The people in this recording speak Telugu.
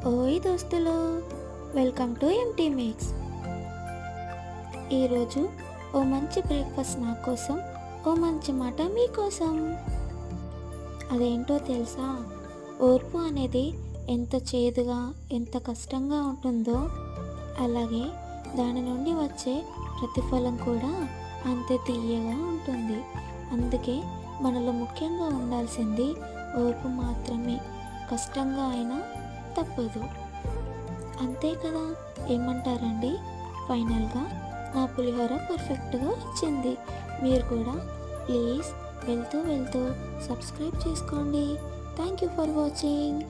ఓయ్ దోస్తులు, వెల్కమ్ టు ఎంటీ మిక్స్. ఈరోజు ఓ మంచి బ్రేక్ఫాస్ట్ నా కోసం, ఓ మంచి మాట మీకోసం. అదేంటో తెలుసా? ఓర్పు అనేది ఎంత చేదుగా, ఎంత కష్టంగా ఉంటుందో, అలాగే దాని నుండి వచ్చే ప్రతిఫలం కూడా అంతే తీయగా ఉంటుంది. అందుకే మనలో ముఖ్యంగా ఉండాల్సింది ఓర్పు మాత్రమే. కష్టంగా అయినా తప్పదు, అంతే కదా? ఏమంటారండి? ఫైనల్గా నా పులిహోర పర్ఫెక్ట్గా వచ్చింది. మీరు కూడా ప్లీజ్ వెళ్తూ సబ్స్క్రైబ్ చేసుకోండి. Thank you for watching.